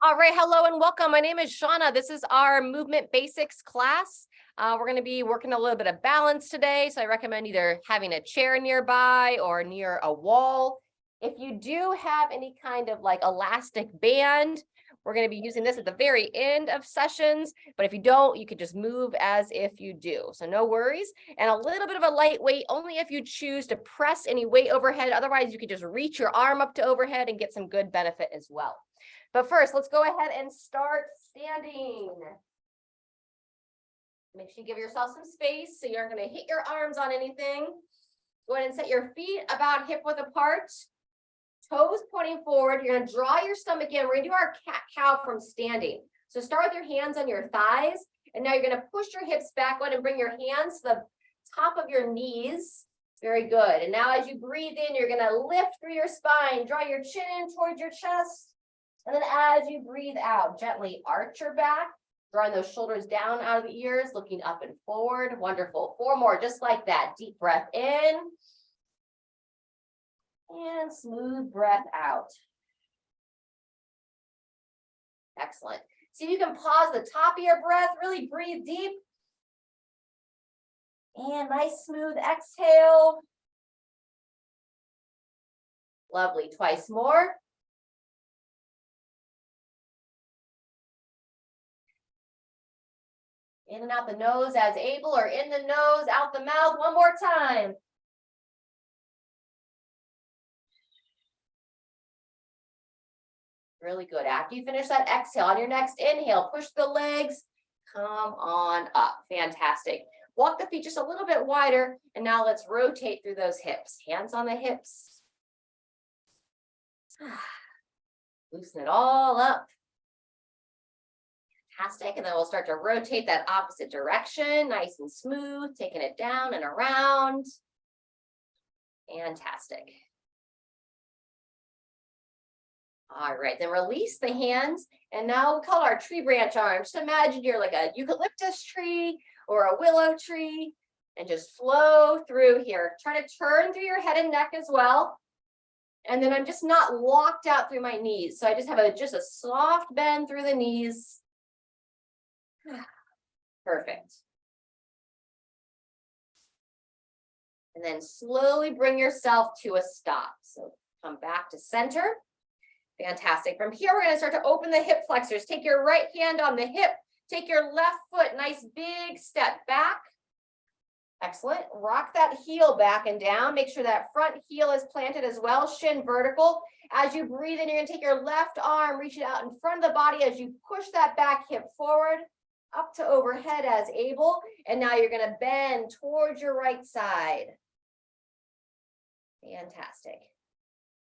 All right, hello and welcome. My name is Shauna. This is our movement basics class. We're going to be working a little bit of balance today. So I recommend either having a chair nearby or near a wall. If you do have any kind of like elastic band, we're going to be using this at the very end of sessions. But if you don't, you could just move as if you do. So no worries. And a little bit of a lightweight, only if you choose to press any weight overhead. Otherwise, you could just reach your arm up to overhead and get some good benefit as well. But first, let's go ahead and start standing. Make sure you give yourself some space so you aren't going to hit your arms on anything. Go ahead and set your feet about hip width apart. Toes pointing forward. You're going to draw your stomach in. We're going to do our cat-cow from standing. So start with your hands on your thighs. And now you're going to push your hips back. Go ahead and bring your hands to the top of your knees. Very good. And now as you breathe in, you're going to lift through your spine. Draw your chin in towards your chest. And then as you breathe out, gently arch your back, drawing those shoulders down out of the ears, looking up and forward. Wonderful. 4 more, just like that. Deep breath in. And smooth breath out. Excellent. See if you can pause the top of your breath, really breathe deep. And nice smooth exhale. Lovely. Twice more. In and out the nose as able, or in the nose, out the mouth. One more time. Really good. After you finish that exhale, on your next inhale, push the legs, come on up. Fantastic. Walk the feet just a little bit wider, and now let's rotate through those hips. Hands on the hips. Loosen it all up. Fantastic. And then we'll start to rotate that opposite direction, nice and smooth, taking it down and around. Fantastic. All right, then release the hands. And now we'll call our tree branch arms. Just imagine you're like a eucalyptus tree or a willow tree and just flow through here. Try to turn through your head and neck as well. And then I'm just not locked out through my knees. So I just have just a soft bend through the knees. Perfect. And then slowly bring yourself to a stop. So come back to center. Fantastic. From here, we're going to start to open the hip flexors. Take your right hand on the hip. Take your left foot, nice big step back. Excellent. Rock that heel back and down. Make sure that front heel is planted as well, shin vertical. As you breathe in, you're going to take your left arm, reach it out in front of the body as you push that back hip forward, up to overhead as able. And now you're going to bend towards your right side. Fantastic.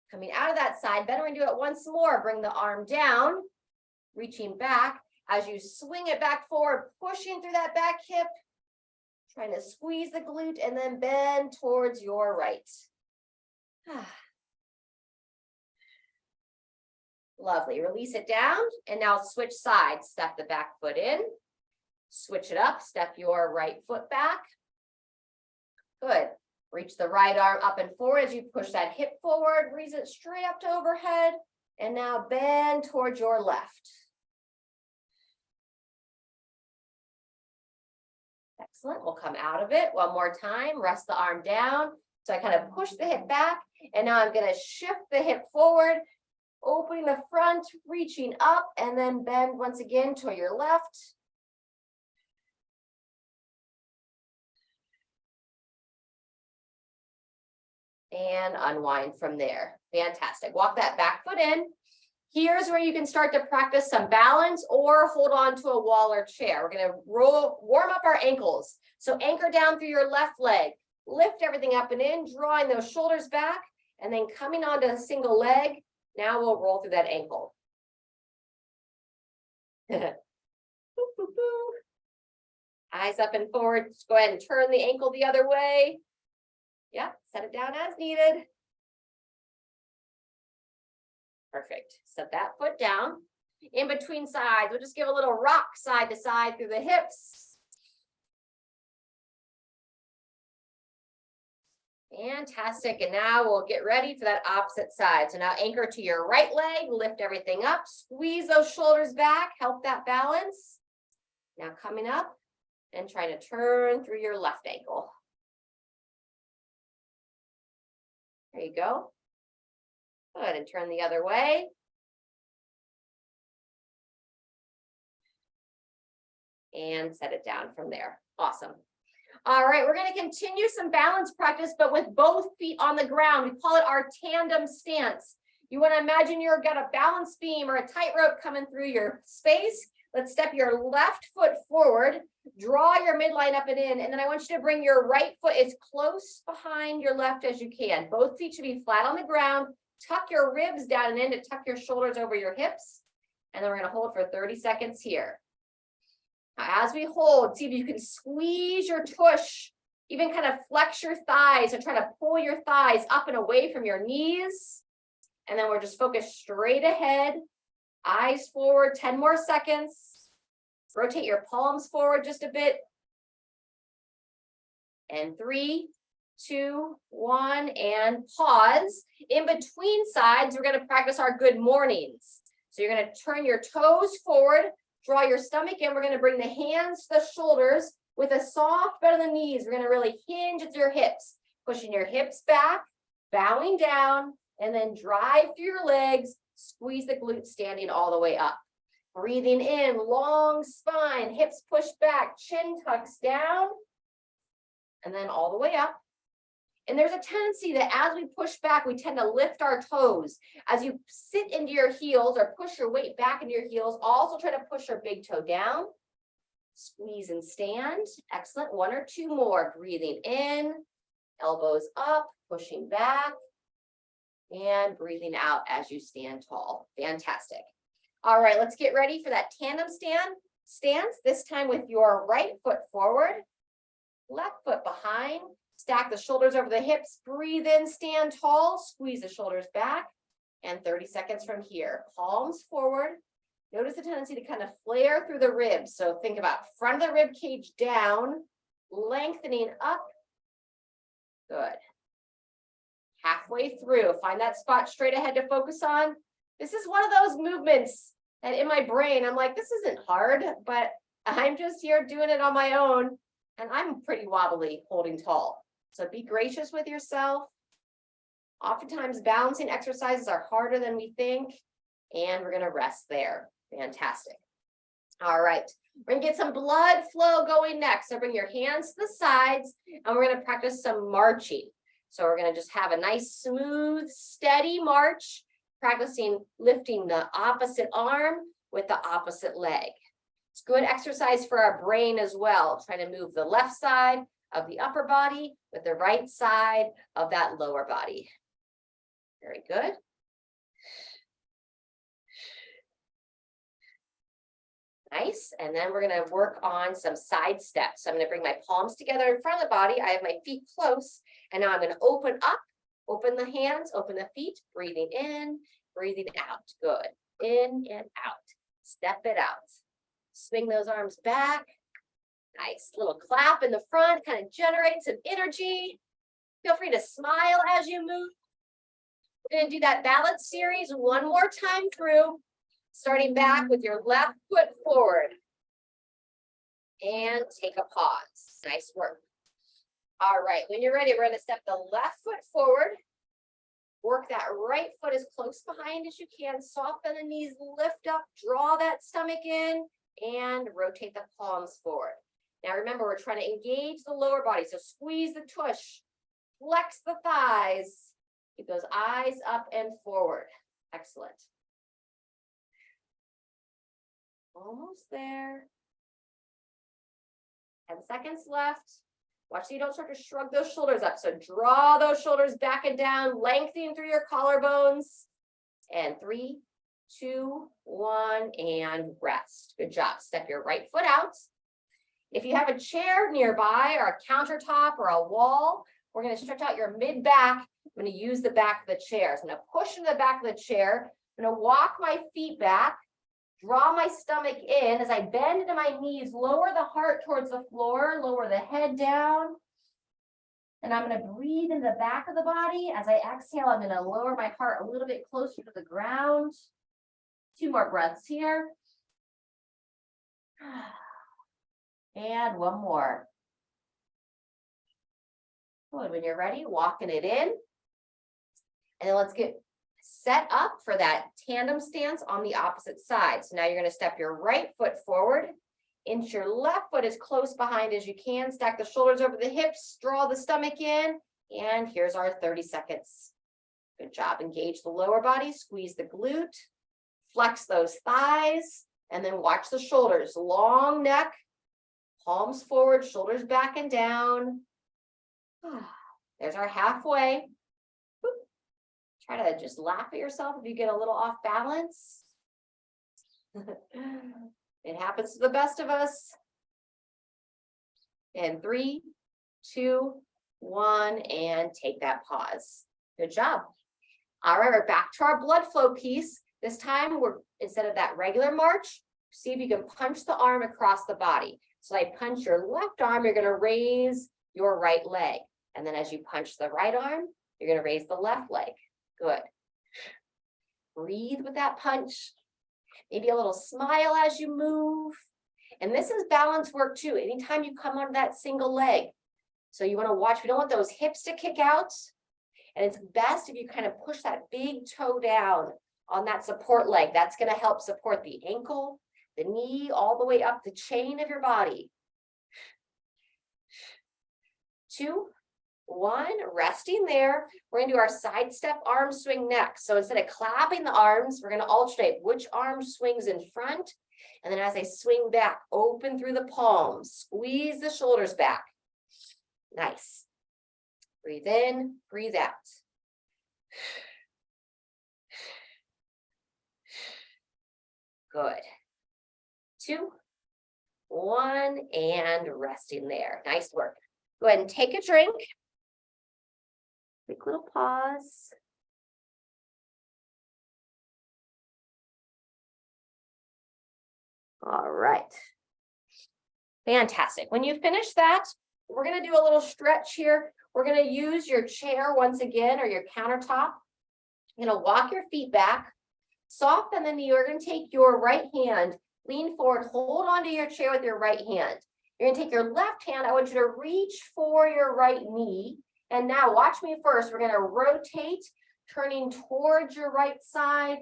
Coming out of that side bend, we're going to do it once more. Bring the arm down, reaching back. As you swing it back forward, pushing through that back hip, trying to squeeze the glute and then bend towards your right. Lovely. Release it down and now switch sides. Step the back foot in, switch it up, step your right foot back. Good. Reach the right arm up and forward as you push that hip forward, raise it straight up to overhead, and now bend towards your left. Excellent. We'll come out of it one more time. Rest the arm down. So I kind of push the hip back, and now I'm going to shift the hip forward, opening the front, reaching up, and then bend once again to your left. And unwind from there. Fantastic. Walk that back foot in. Here's where you can start to practice some balance or hold on to a wall or chair. We're going to warm up our ankles. So anchor down through your left leg. Lift everything up and in, drawing those shoulders back, and then coming onto a single leg. Now we'll roll through that ankle. Eyes up and forward. Just go ahead and turn the ankle the other way. Yeah, set it down as needed. Perfect. Set that foot down. In between sides, we'll just give a little rock side to side through the hips. Fantastic. And now we'll get ready for that opposite side. So now anchor to your right leg, lift everything up, squeeze those shoulders back, help that balance. Now coming up and trying to turn through your left ankle. There you go. Good, and turn the other way. And set it down from there. Awesome. All right, we're going to continue some balance practice, but with both feet on the ground. We call it our tandem stance. You want to imagine you've got a balance beam or a tightrope coming through your space. Let's step your left foot forward, draw your midline up and in, and then I want you to bring your right foot as close behind your left as you can. Both feet should be flat on the ground. Tuck your ribs down and in to tuck your shoulders over your hips. And then we're going to hold for 30 seconds here. As we hold, see if you can squeeze your tush, even kind of flex your thighs or try to pull your thighs up and away from your knees. And then we're just focused straight ahead, eyes forward, 10 more seconds. Rotate your palms forward just a bit. And 3, 2, 1, and pause. In between sides, we're going to practice our good mornings. So you're going to turn your toes forward. Draw your stomach in. We're going to bring the hands to the shoulders with a soft bend of the knees. We're going to really hinge at your hips, pushing your hips back, bowing down, and then drive through your legs. Squeeze the glutes standing all the way up. Breathing in, long spine, hips pushed back, chin tucks down, and then all the way up. And there's a tendency that as we push back, we tend to lift our toes. As you sit into your heels or push your weight back into your heels, also try to push your big toe down. Squeeze and stand. Excellent. 1 or 2 more. Breathing in, elbows up, pushing back, and breathing out as you stand tall. Fantastic. All right, let's get ready for that tandem stance. This time with your right foot forward, left foot behind. Stack the shoulders over the hips, breathe in, stand tall, squeeze the shoulders back, and 30 seconds from here. Palms forward. Notice the tendency to kind of flare through the ribs. So think about front of the rib cage down, lengthening up. Good. Halfway through, find that spot straight ahead to focus on. This is one of those movements that in my brain, I'm like, this isn't hard, but I'm just here doing it on my own, and I'm pretty wobbly holding tall. So be gracious with yourself. Oftentimes balancing exercises are harder than we think, and we're going to rest there. Fantastic. All right, we're going to get some blood flow going next. So bring your hands to the sides, and we're going to practice some marching. So we're going to just have a nice, smooth, steady march, practicing lifting the opposite arm with the opposite leg. It's good exercise for our brain as well. Try to move the left side of the upper body with the right side of that lower body. Very good. Nice. And then we're going to work on some side steps. So I'm going to bring my palms together in front of the body. I have my feet close. And now I'm going to open up, open the hands, open the feet, breathing in, breathing out. Good. In and out. Step it out. Swing those arms back. Nice little clap in the front, kind of generate some energy. Feel free to smile as you move. We're going to do that balance series one more time through, starting back with your left foot forward. And take a pause. Nice work. All right, when you're ready, we're going to step the left foot forward. Work that right foot as close behind as you can. Soften the knees, lift up, draw that stomach in, and rotate the palms forward. Now remember, we're trying to engage the lower body. So squeeze the tush, flex the thighs, keep those eyes up and forward. Excellent. Almost there. 10 seconds left. Watch so you don't start to shrug those shoulders up. So draw those shoulders back and down, lengthening through your collarbones. And 3, 2, 1, and rest. Good job. Step your right foot out. If you have a chair nearby or a countertop or a wall, we're going to stretch out your mid back. I'm going to use the back of the chair. So I'm going to push into the back of the chair. I'm going to walk my feet back, draw my stomach in. As I bend into my knees, lower the heart towards the floor, lower the head down. And I'm going to breathe in the back of the body. As I exhale, I'm going to lower my heart a little bit closer to the ground. 2 more breaths here. And 1 more. Good. When you're ready, walking it in. And then let's get set up for that tandem stance on the opposite side. So now you're going to step your right foot forward, inch your left foot as close behind as you can, stack the shoulders over the hips, draw the stomach in, and here's our 30 seconds. Good job. Engage the lower body, squeeze the glute, flex those thighs, and then watch the shoulders. Long neck, palms forward, shoulders back and down. There's our halfway. Try to just laugh at yourself if you get a little off balance. It happens to the best of us. And 3, 2, 1, and take that pause. Good job. All right, we're back to our blood flow piece. This time, we're instead of that regular march, see if you can punch the arm across the body. So I punch your left arm, you're going to raise your right leg. And then as you punch the right arm, you're going to raise the left leg. Good. Breathe with that punch. Maybe a little smile as you move. And this is balance work too. Anytime you come on that single leg. So you want to watch, we don't want those hips to kick out. And it's best if you kind of push that big toe down on that support leg. That's going to help support the ankle, the knee, all the way up the chain of your body. 2, 1, resting there. We're going to do our side step arm swing next. So instead of clapping the arms, we're going to alternate which arm swings in front. And then as I swing back, open through the palms, squeeze the shoulders back. Nice. Breathe in, breathe out. Good. 2, 1, and resting there. Nice work. Go ahead and take a drink. Quick little pause. All right. Fantastic. When you finish that, we're going to do a little stretch here. We're going to use your chair once again or your countertop. You're going to walk your feet back, soften the knee. You're going to take your right hand, lean forward, hold onto your chair with your right hand. You're going to take your left hand. I want you to reach for your right knee. And now watch me first. We're going to rotate, turning towards your right side,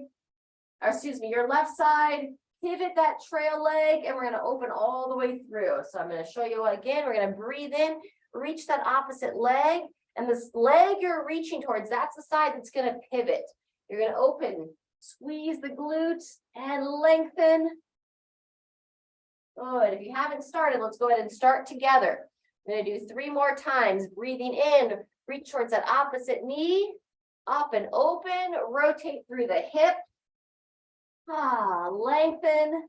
or excuse me, your left side. Pivot that trail leg, and we're going to open all the way through. So I'm going to show you again. We're going to breathe in, reach that opposite leg, and this leg you're reaching towards, that's the side that's going to pivot. You're going to open, squeeze the glutes, and lengthen. Good. If you haven't started, let's go ahead and start together. I'm going to do 3 more times. Breathing in, reach towards that opposite knee, up and open, rotate through the hip. Lengthen.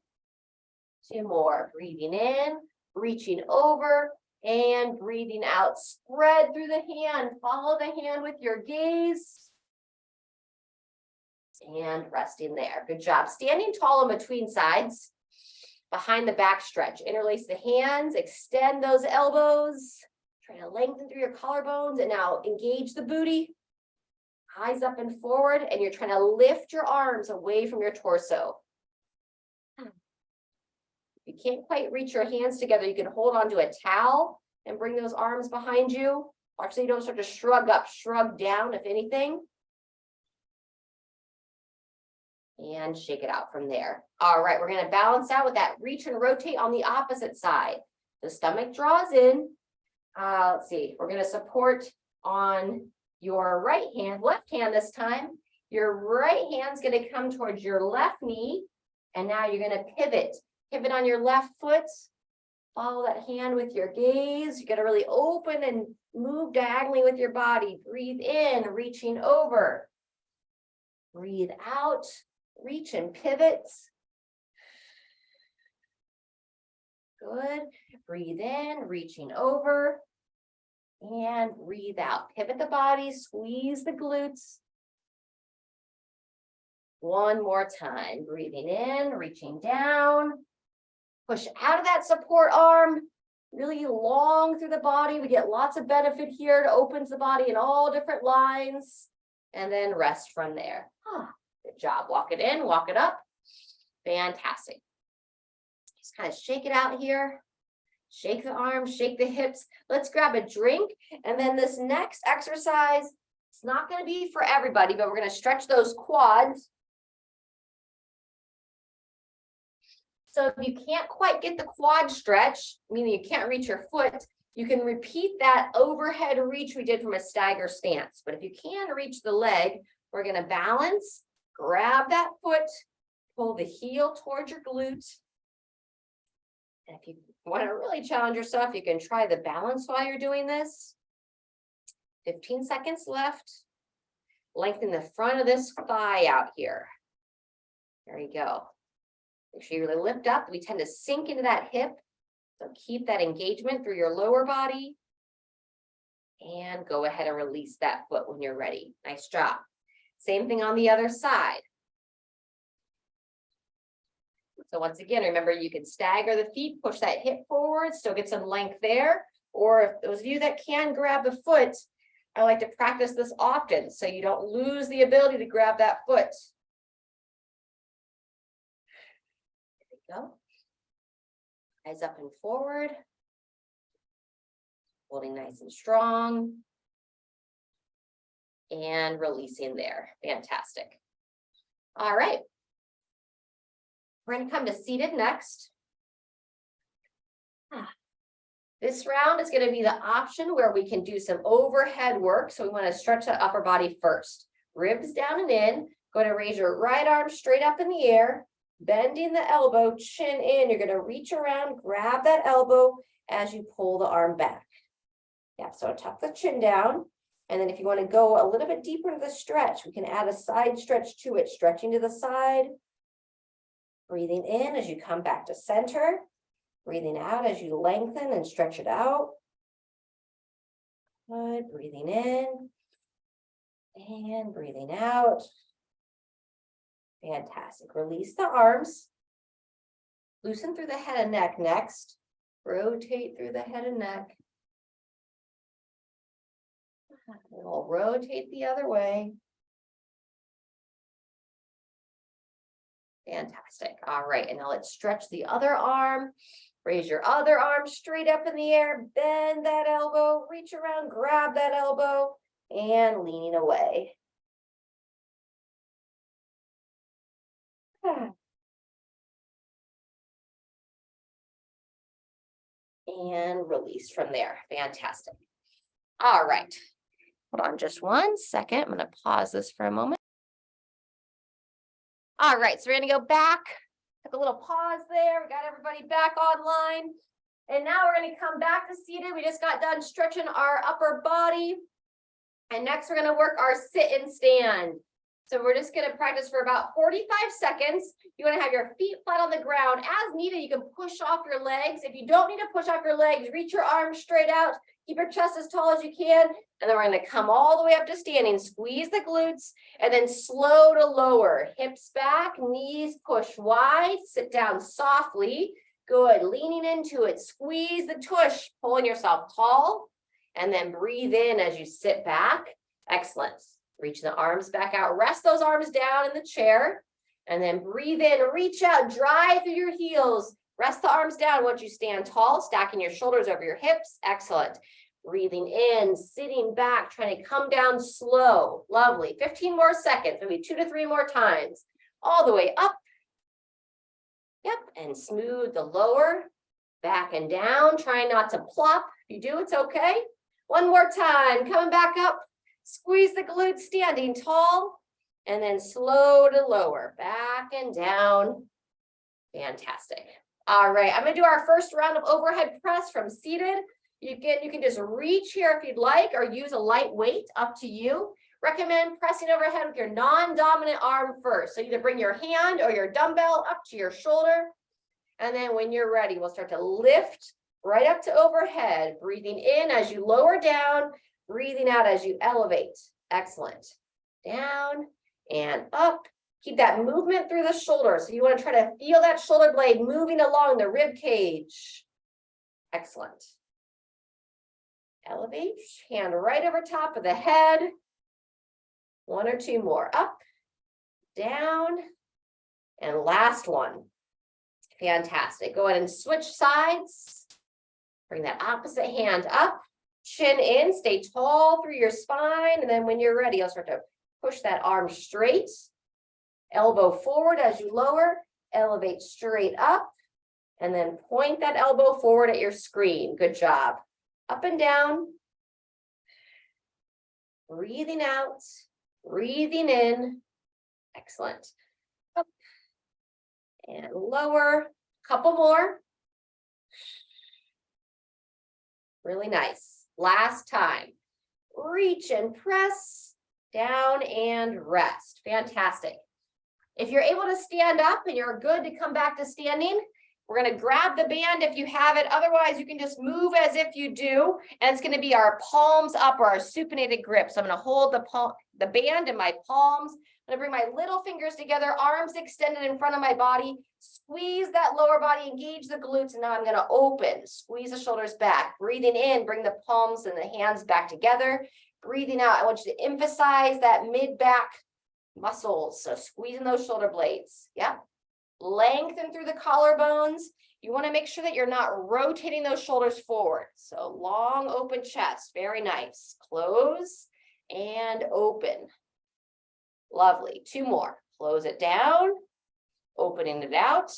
2 more. Breathing in, reaching over, and breathing out. Spread through the hand. Follow the hand with your gaze. And resting there. Good job. Standing tall in between sides. Behind the back stretch. Interlace the hands. Extend those elbows. Try to lengthen through your collarbones. And now engage the booty. Eyes up and forward, and you're trying to lift your arms away from your torso. If you can't quite reach your hands together, you can hold onto a towel and bring those arms behind you. Watch so you don't start to shrug up, shrug down, if anything. And shake it out from there. All right, we're going to balance out with that reach and rotate on the opposite side. The stomach draws in. Let's see, we're going to support on your right hand, left hand this time. Your right hand's going to come towards your left knee. And now you're going to pivot. Pivot on your left foot. Follow that hand with your gaze. You're going to really open and move diagonally with your body. Breathe in, reaching over. Breathe out, reach and pivot. Good. Breathe in, reaching over. And breathe out. Pivot the body, squeeze the glutes. 1 more time. Breathing in, reaching down. Push out of that support arm. really long through the body. We get lots of benefit here. It opens the body in all different lines. And then rest from there. Good job. Walk it in, walk it up. Fantastic. Just kind of shake it out here. Shake the arms, shake the hips. Let's grab a drink. And then this next exercise, it's not going to be for everybody, but we're going to stretch those quads. So if you can't quite get the quad stretch, meaning you can't reach your foot, you can repeat that overhead reach we did from a stagger stance. But if you can reach the leg, we're going to balance, grab that foot, pull the heel towards your glute. And if you want to really challenge yourself, you can try the balance while you're doing this. 15 seconds left. Lengthen the front of this thigh out here. There you go. Make sure you really lift up. We tend to sink into that hip. So keep that engagement through your lower body. And go ahead and release that foot when you're ready. Nice job. Same thing on the other side. So once again, remember you can stagger the feet, push that hip forward, still get some length there. Or if those of you that can grab the foot, I like to practice this often so you don't lose the ability to grab that foot. There we go. Eyes up and forward. Holding nice and strong. And releasing there. Fantastic. All right. We're going to come to seated next. This round is going to be the option where we can do some overhead work. So we want to stretch the upper body first. Ribs down and in. Go to raise your right arm straight up in the air. Bending the elbow, chin in. You're going to reach around, grab that elbow as you pull the arm back. Yeah, so tuck the chin down. And then if you want to go a little bit deeper into the stretch, we can add a side stretch to it, stretching to the side. Breathing in as you come back to center. Breathing out as you lengthen and stretch it out. Good. Breathing in. And breathing out. Fantastic. Release the arms. Loosen through the head and neck next. Rotate through the head and neck. And we'll rotate the other way. Fantastic. All right. And now let's stretch the other arm. Raise your other arm straight up in the air. Bend that elbow. Reach around. Grab that elbow. And leaning away. And release from there. Fantastic. All right. Hold on just 1 second. I'm going to pause this for a moment. All right, so we're going to go back. Took a little pause there. We got everybody back online. And now we're going to come back to seated. We just got done stretching our upper body. And next we're going to work our sit and stand. So we're just going to practice for about 45 seconds. You want to have your feet flat on the ground. As needed, you can push off your legs. If you don't need to push off your legs, reach your arms straight out. Keep your chest as tall as you can. And then we're going to come all the way up to standing. Squeeze the glutes and then slow to lower. Hips back, knees push wide. Sit down softly. Good. Leaning into it. Squeeze the tush, pulling yourself tall. And then breathe in as you sit back. Excellent. Reach the arms back out. Rest those arms down in the chair. And then breathe in. Reach out. Drive through your heels. Rest the arms down once you stand tall. Stacking your shoulders over your hips. Excellent. Breathing in, sitting back, trying to come down slow. Lovely. 15 more seconds, maybe 2 to 3 more times. All the way up. Yep. And smooth the lower. Back and down. Trying not to plop. If you do, it's okay. One more time. Coming back up. Squeeze the glutes, standing tall. And then slow to lower. Back and down. Fantastic. All right. I'm going to do our first round of overhead press from seated. You can just reach here if you'd like, or use a light weight, up to you. Recommend pressing overhead with your non-dominant arm first. So either bring your hand or your dumbbell up to your shoulder. And then when you're ready, we'll start to lift right up to overhead, breathing in as you lower down, breathing out as you elevate. Excellent. Down and up. Keep that movement through the shoulder. So you want to try to feel that shoulder blade moving along the rib cage. Excellent. Elevate, hand right over top of the head. One or two more, up, down, and last one. Fantastic. Go ahead and switch sides. Bring that opposite hand up, chin in, stay tall through your spine, and then when you're ready, you'll start to push that arm straight. Elbow forward as you lower, elevate straight up, and then point that elbow forward at your screen. Good job. Up and down. Breathing out, breathing in. Excellent. Up and lower. Couple more. Really nice. Last time. Reach and press, down and rest. Fantastic. If you're able to stand up and you're good to come back to standing, we're going to grab the band if you have it. Otherwise, you can just move as if you do. And it's going to be our palms up or our supinated grip. So I'm going to hold the band in my palms. I'm going to bring my little fingers together, arms extended in front of my body. Squeeze that lower body, engage the glutes. And now I'm going to open, squeeze the shoulders back. Breathing in, bring the palms and the hands back together. Breathing out, I want you to emphasize that mid-back muscles. So squeezing those shoulder blades. Yep. Lengthen through the collarbones. You want to make sure that you're not rotating those shoulders forward. So long open chest, very nice. Close and open. Lovely. Two more. Close it down, opening it out.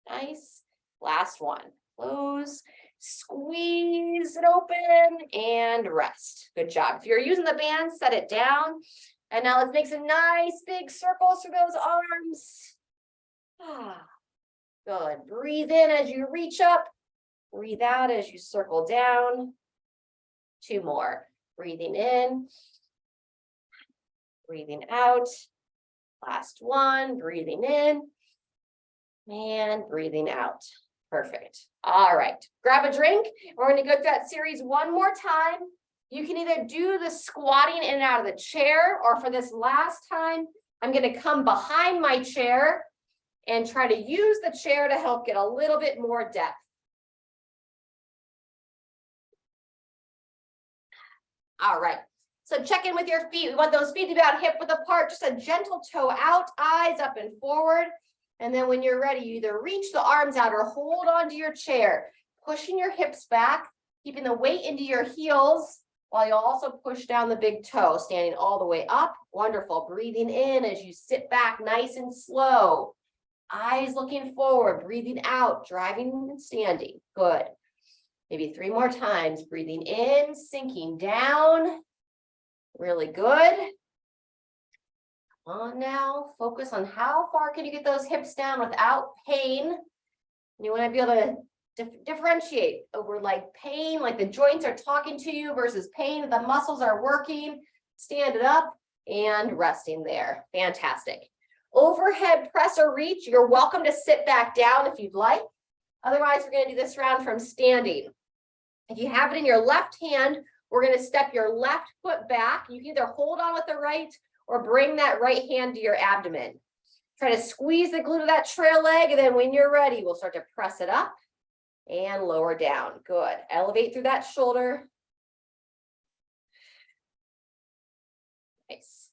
Nice. Last one. Close, squeeze it open, and rest. Good job. If you're using the band, set it down. And now let's make some nice big circles through those arms. Good. Breathe in as you reach up. Breathe out as you circle down. Two more. Breathing in. Breathing out. Last one. Breathing in. And breathing out. Perfect. All right. Grab a drink. We're going to go through that series one more time. You can either do the squatting in and out of the chair, or for this last time, I'm going to come behind my chair and try to use the chair to help get a little bit more depth. All right. So check in with your feet. We want those feet to be about hip width apart, just a gentle toe out, eyes up and forward. And then when you're ready, you either reach the arms out or hold onto your chair, pushing your hips back, keeping the weight into your heels, while you'll also push down the big toe, standing all the way up. Wonderful. Breathing in as you sit back nice and slow. Eyes looking forward, breathing out, driving and standing. Good. Maybe 3 more times. Breathing in, sinking down. Really good. Come on now. Focus on how far can you get those hips down without pain. You want to be able to differentiate over like pain, like the joints are talking to you versus pain, the muscles are working. Stand it up and resting there. Fantastic. Overhead press or reach, you're welcome to sit back down if you'd like. Otherwise, we're going to do this round from standing. If you have it in your left hand, we're going to step your left foot back. You can either hold on with the right or bring that right hand to your abdomen. Try to squeeze the glute of that trail leg, and then when you're ready, we'll start to press it up and lower down. Good. Elevate through that shoulder. Nice.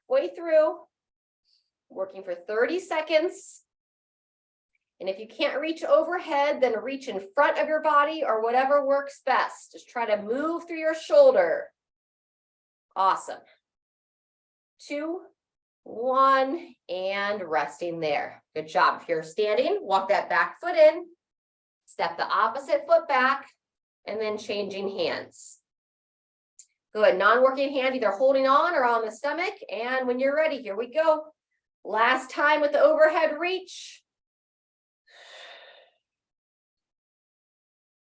Halfway through. Working for 30 seconds. And if you can't reach overhead, then reach in front of your body or whatever works best. Just try to move through your shoulder. Awesome. 2, 1, and resting there. Good job. If you're standing, walk that back foot in, step the opposite foot back, and then changing hands. Good. Non-working hand, either holding on or on the stomach. And when you're ready, here we go. Last time with the overhead reach.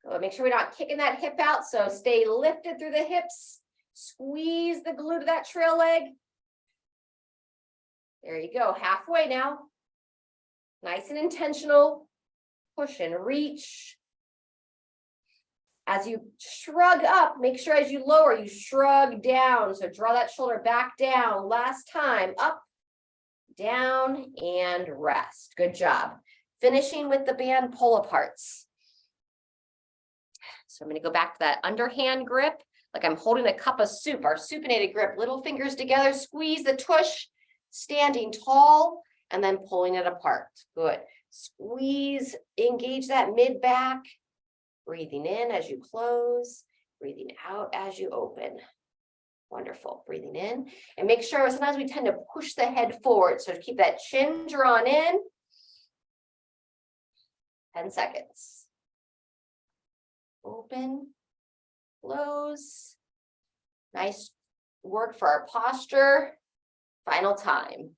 Good. Make sure we're not kicking that hip out. So stay lifted through the hips. Squeeze the glute of that trail leg. There you go. Halfway now. Nice and intentional. Push and reach. As you shrug up, make sure as you lower, you shrug down. So draw that shoulder back down. Last time. Up, down, and rest. Good job. Finishing with the band pull aparts. So I'm going to go back to that underhand grip, like I'm holding a cup of soup, our supinated grip, little fingers together, squeeze the tush, standing tall, and then pulling it apart. Good. Squeeze, engage that mid back, breathing in as you close, breathing out as you open. Wonderful. Breathing in, and make sure, sometimes we tend to push the head forward. So keep that chin drawn in. 10 seconds. Open, close. Nice work for our posture. Final time.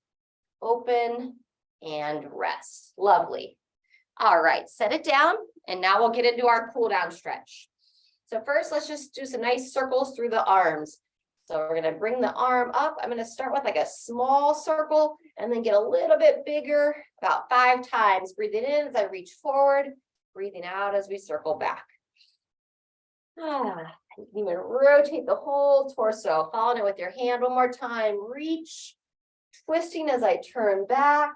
Open and rest. Lovely. All right, set it down, and now we'll get into our cool down stretch. So first, let's just do some nice circles through the arms. So we're going to bring the arm up. I'm going to start with like a small circle and then get a little bit bigger, about 5 times. Breathing in as I reach forward, breathing out as we circle back. You can even rotate the whole torso, following it with your hand one more time. Reach, twisting as I turn back,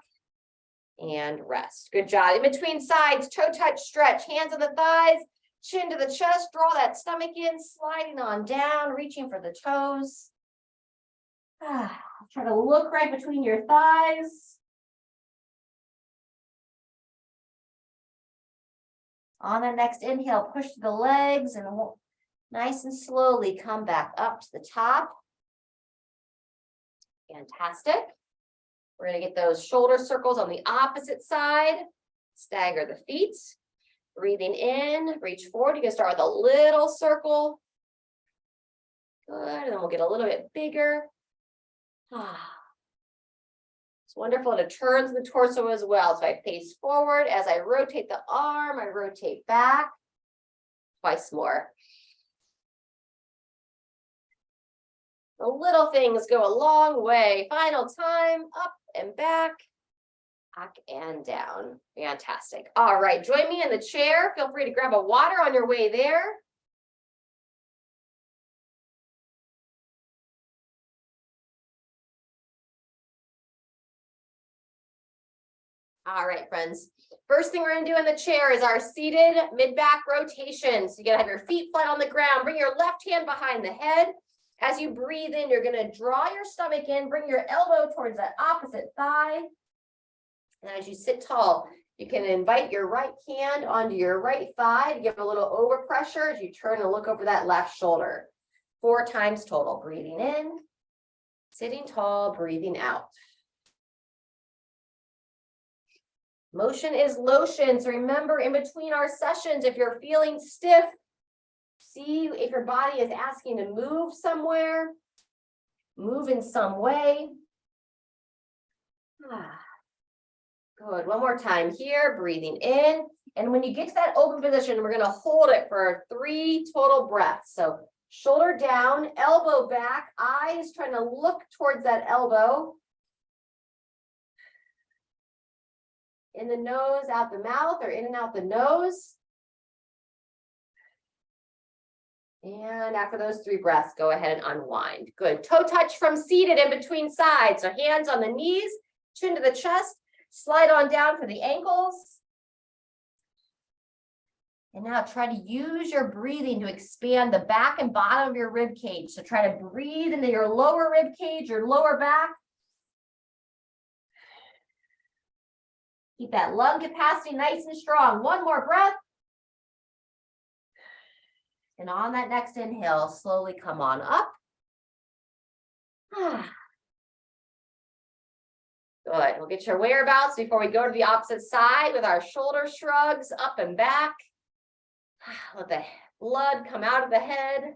and rest. Good job. In between sides, toe touch stretch, hands on the thighs, chin to the chest, draw that stomach in, sliding on down, reaching for the toes. Try to look right between your thighs. On the next inhale, push to the legs and nice and slowly come back up to the top. Fantastic. We're going to get those shoulder circles on the opposite side. Stagger the feet. Breathing in, reach forward. You can start with a little circle. Good, and then we'll get a little bit bigger. It's wonderful to turn the torso as well. So I face forward. As I rotate the arm, I rotate back. Twice more. The little things go a long way. Final time, up and back and down. Fantastic. All right, join me in the chair. Feel free to grab a water on your way there. All right, friends. First thing we're going to do in the chair is our seated mid-back rotation. So you got to have your feet flat on the ground. Bring your left hand behind the head. As you breathe in, you're going to draw your stomach in. Bring your elbow towards that opposite thigh. And as you sit tall, you can invite your right hand onto your right thigh to give a little overpressure as you turn and look over that left shoulder. 4 times total. Breathing in, sitting tall, breathing out. Motion is lotion. So remember, in between our sessions, if you're feeling stiff, see if your body is asking to move somewhere, move in some way. Good. One more time here, breathing in. And when you get to that open position, we're going to hold it for 3 total breaths. So shoulder down, elbow back, eyes trying to look towards that elbow. In the nose, out the mouth, or in and out the nose. And after those 3 breaths, go ahead and unwind. Good. Toe touch from seated in between sides. So hands on the knees, chin to the chest, slide on down for the ankles. And now try to use your breathing to expand the back and bottom of your rib cage. So try to breathe into your lower rib cage, your lower back. Keep that lung capacity nice and strong. One more breath. And on that next inhale, slowly come on up. Good. We'll get your whereabouts before we go to the opposite side with our shoulder shrugs up and back. Let the blood come out of the head.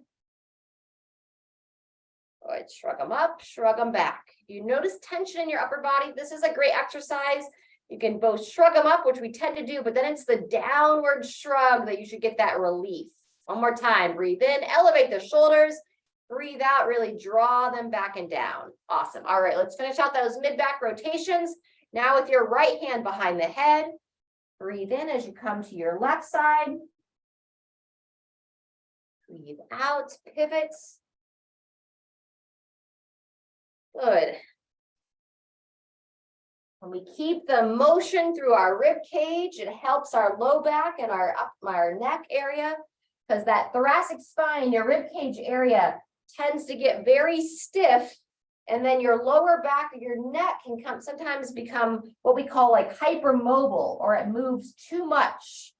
Good. Shrug them up, shrug them back. If you notice tension in your upper body, this is a great exercise. You can both shrug them up, which we tend to do, but then it's the downward shrug that you should get that relief. One more time. Breathe in, elevate the shoulders. Breathe out, really draw them back and down. Awesome. All right, let's finish out those mid-back rotations. Now with your right hand behind the head, breathe in as you come to your left side. Breathe out, pivot. Good. When we keep the motion through our rib cage, it helps our low back and our neck area. because that thoracic spine, your rib cage area tends to get very stiff. And then your lower back of your neck can sometimes become what we call like hypermobile, or it moves too much.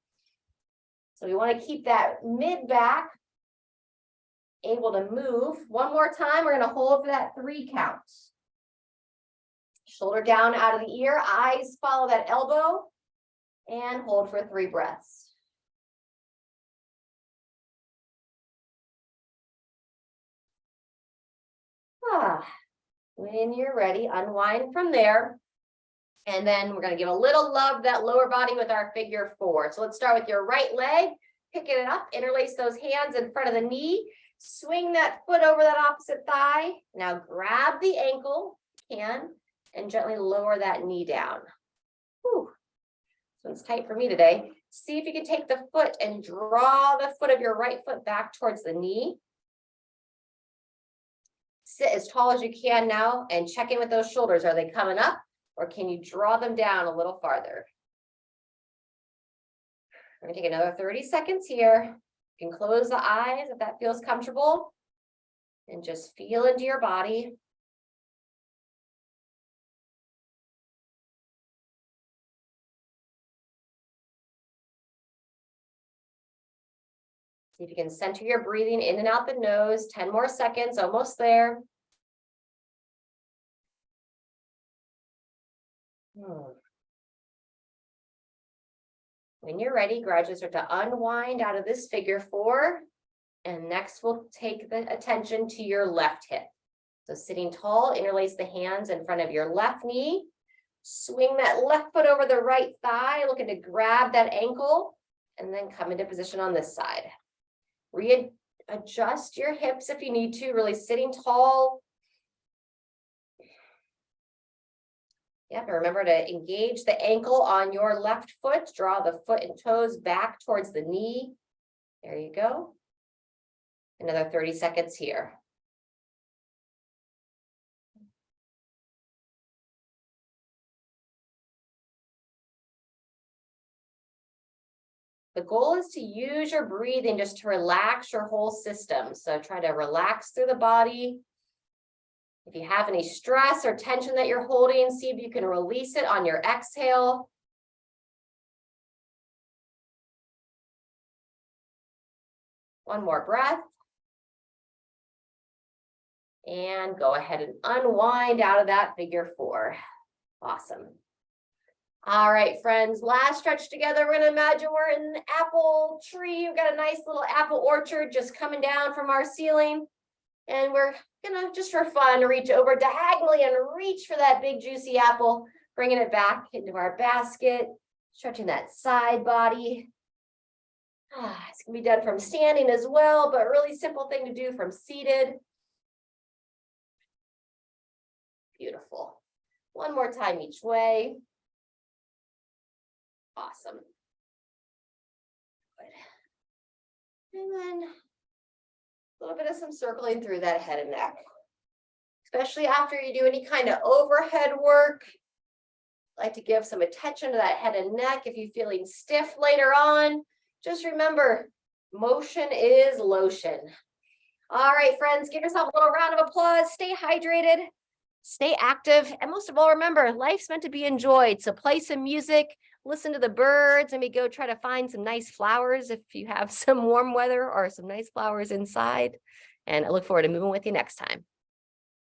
So we want to keep that mid back able to move. One more time, we're going to hold for that 3 count. Shoulder down out of the ear, eyes follow that elbow, and hold for 3 breaths. When you're ready, unwind from there. And then we're going to give a little love to that lower body with our figure 4. So let's start with your right leg, picking it up, interlace those hands in front of the knee, swing that foot over that opposite thigh. Now grab the ankle, if you can, and gently lower that knee down. Whew. This one's tight for me today. See if you can take the foot and draw the foot of your right foot back towards the knee. Sit as tall as you can now and check in with those shoulders. Are they coming up, or can you draw them down a little farther? We're gonna take another 30 seconds here. You can close the eyes if that feels comfortable, and just feel into your body. See if you can center your breathing in and out the nose. 10 more seconds, almost there. When you're ready, gradually start to unwind out of this figure 4. And next we'll take the attention to your left hip. So sitting tall, interlace the hands in front of your left knee. Swing that left foot over the right thigh, looking to grab that ankle, and then come into position on this side. Readjust your hips if you need to, really sitting tall. Yep, and remember to engage the ankle on your left foot. Draw the foot and toes back towards the knee. There you go. Another 30 seconds here. The goal is to use your breathing just to relax your whole system. So try to relax through the body. If you have any stress or tension that you're holding, see if you can release it on your exhale. One more breath. And go ahead and unwind out of that figure 4. Awesome. All right, friends, last stretch together. We're gonna imagine we're in an apple tree. We've got a nice little apple orchard just coming down from our ceiling. And we're gonna, just for fun, reach over diagonally and reach for that big juicy apple, bringing it back into our basket, stretching that side body. It's gonna be done from standing as well, but really simple thing to do from seated. Beautiful. One more time each way. Awesome. Good. And then a little bit of some circling through that head and neck. Especially after you do any kind of overhead work. I like to give some attention to that head and neck. If you're feeling stiff later on, just remember, motion is lotion. All right, friends, give yourself a little round of applause. Stay hydrated, stay active, and most of all, remember, life's meant to be enjoyed. So play some music, listen to the birds, and maybe go try to find some nice flowers if you have some warm weather or some nice flowers inside. And I look forward to moving with you next time.